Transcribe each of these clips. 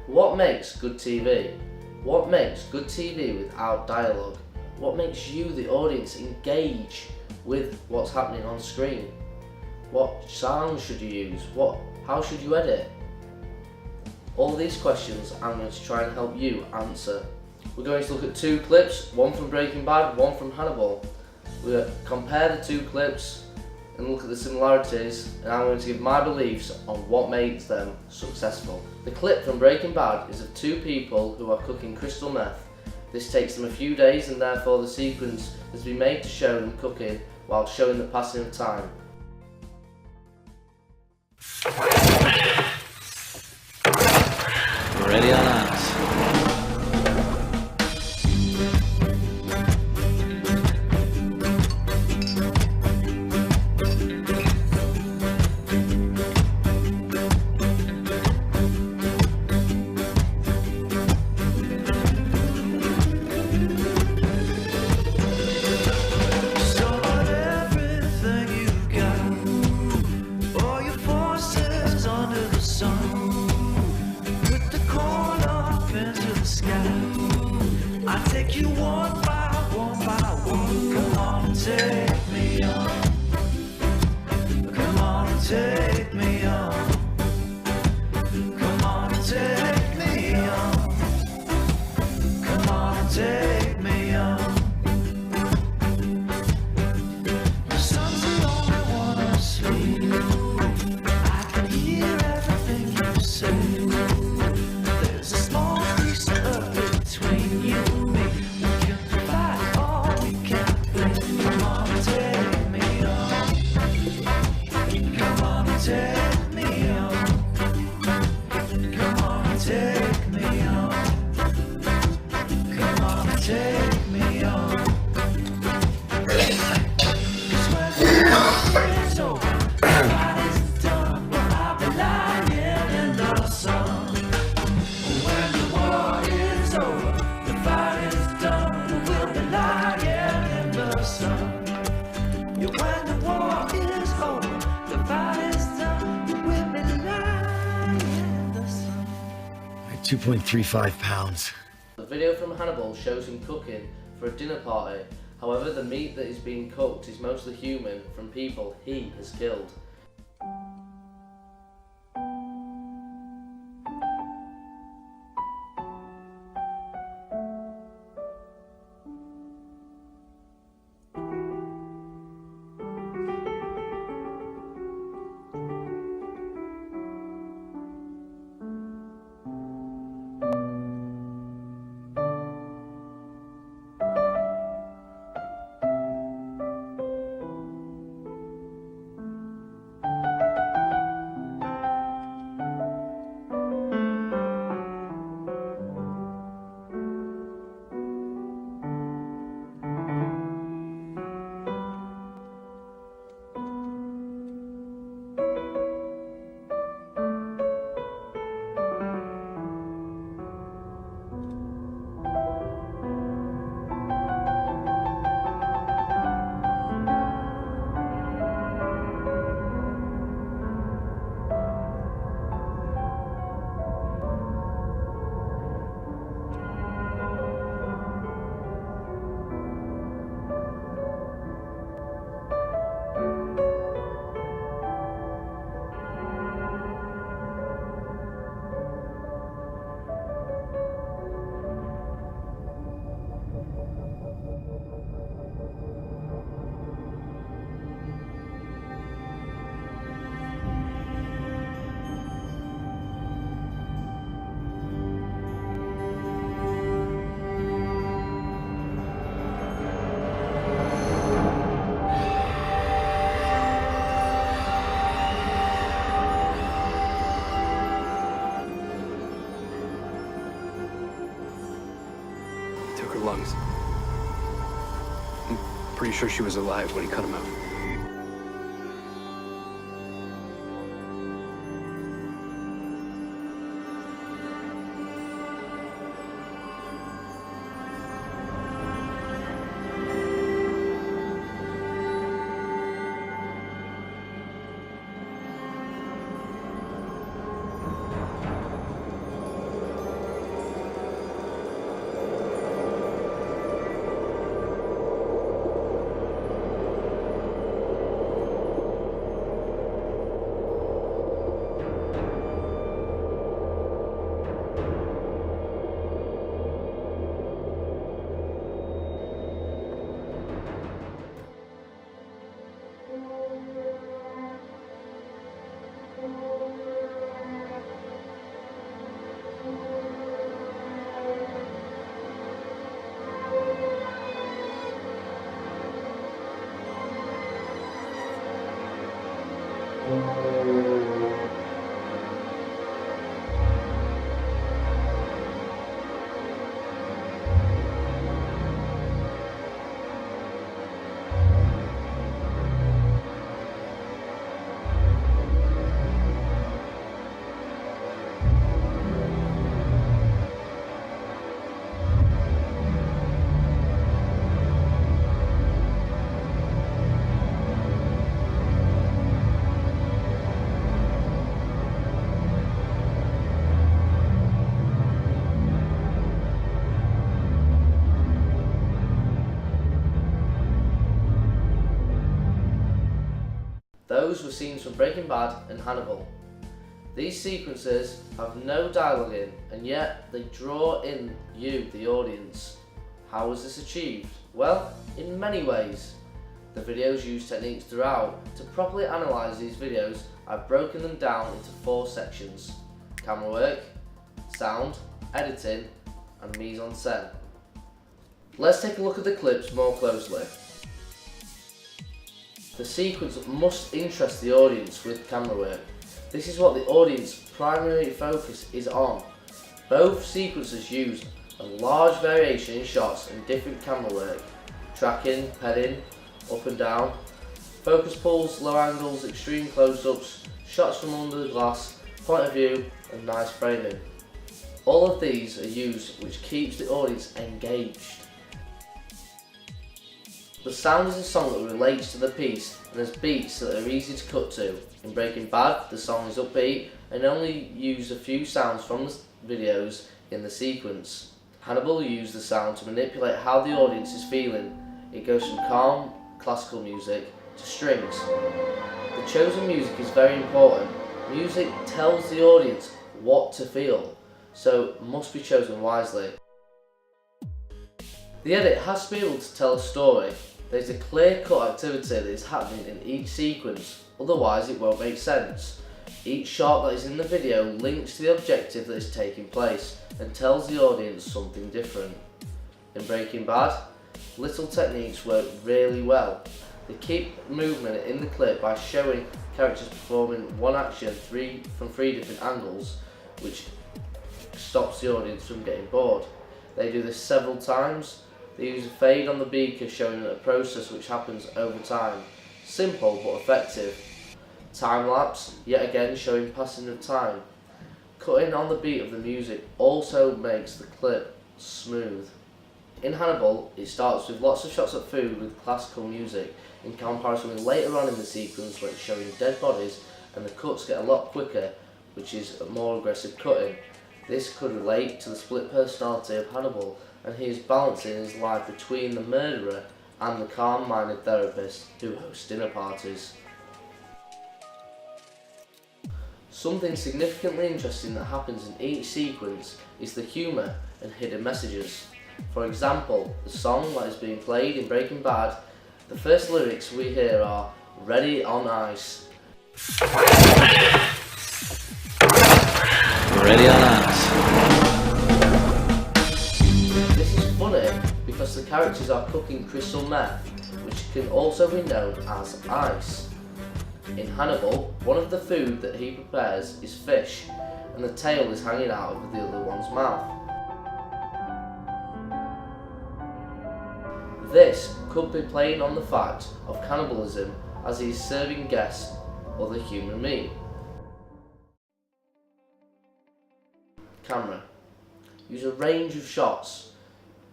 What makes good TV? What makes good TV without dialogue? What makes you, the audience, engage with what's happening on screen? What sounds should you use? How should you edit? All these questions I'm going to try and help you answer. We're going to look at two clips, one from Breaking Bad, one from Hannibal. We'll compare the two clips and look at the similarities, and I'm going to give my beliefs on what makes them successful. The clip from Breaking Bad is of two people who are cooking crystal meth. This takes them a few days, and therefore the sequence has been made to show them cooking while showing the passing of time. Ready on us. I take you one by one. Come on and take me on. Come on and take me on. Come on and take me on. Come on and take me on. The sun's the only one asleep. I can hear everything you say. There's a small piece of earth between you and me. We can provide all we can bring. Come on and take me on. Come on and take me on. Come on and take me on. Come on and take me on. 'Cause when the war is over, the fight is done. Well, I'll be lying in the sun. When the war is over, the fight is done. We'll be lying in the sun. Yeah, when the war is over, the fight is done. We'll be lying in the sun. 2.35 pounds. The video from Hannibal shows him cooking for a dinner party. However, the meat that is being cooked is mostly human from people he has killed. Took her lungs. I'm pretty sure she was alive when he cut them out. Those were scenes from Breaking Bad and Hannibal. These sequences have no dialogue in, and yet they draw in you, the audience. How was this achieved? Well, in many ways. The videos use techniques throughout. To properly analyse these videos, I've broken them down into 4 sections: camera work, sound, editing, and mise en scène. Let's take a look at the clips more closely. The sequence must interest the audience with camera work. This is what the audience's primary focus is on. Both sequences use a large variation in shots and different camera work: tracking, panning, up and down, focus pulls, low angles, extreme close-ups, shots from under the glass, point of view, and nice framing. All of these are used, which keeps the audience engaged. The sound is a song that relates to the piece and has beats that are easy to cut to. In Breaking Bad, the song is upbeat and only use a few sounds from the videos in the sequence. Hannibal used the sound to manipulate how the audience is feeling. It goes from calm, classical music to strings. The chosen music is very important. Music tells the audience what to feel, so must be chosen wisely. The edit has to be able to tell a story. There's a clear-cut activity that is happening in each sequence, otherwise it won't make sense. Each shot that is in the video links to the objective that is taking place and tells the audience something different. In Breaking Bad, little techniques work really well. They keep movement in the clip by showing characters performing one action from three different angles, which stops the audience from getting bored. They do this several times. They use a fade on the beaker showing a process which happens over time. Simple but effective. Time lapse, yet again showing passing of time. Cutting on the beat of the music also makes the clip smooth. In Hannibal, it starts with lots of shots of food with classical music, in comparison with later on in the sequence where it's showing dead bodies and the cuts get a lot quicker, which is more aggressive cutting. This could relate to the split personality of Hannibal, and he is balancing his life between the murderer and the calm-minded therapist who hosts dinner parties. Something significantly interesting that happens in each sequence is the humour and hidden messages. For example, the song that is being played in Breaking Bad, the first lyrics we hear are "Ready on ice." Ready on ice. This is funny because the characters are cooking crystal meth, which can also be known as ice. In Hannibal, one of the food that he prepares is fish, and the tail is hanging out of the other one's mouth. This could be playing on the fact of cannibalism as he is serving guests other human meat. Camera. Use a range of shots.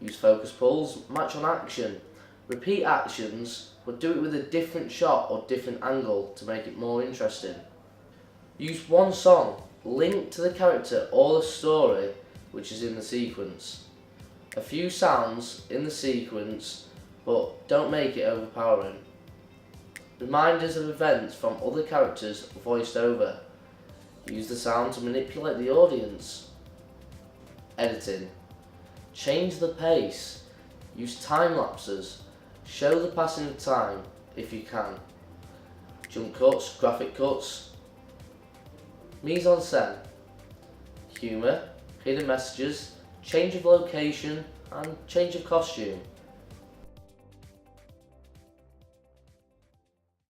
Use focus pulls, match on action. Repeat actions, but do it with a different shot or different angle to make it more interesting. Use one song, linked to the character or the story which is in the sequence. A few sounds in the sequence, but don't make it overpowering. Reminders of events from other characters voiced over. Use the sound to manipulate the audience. Editing. Change the pace. Use time lapses. Show the passing of time if you can. Jump cuts, graphic cuts. Mise en scène. Humour, hidden messages, change of location and change of costume.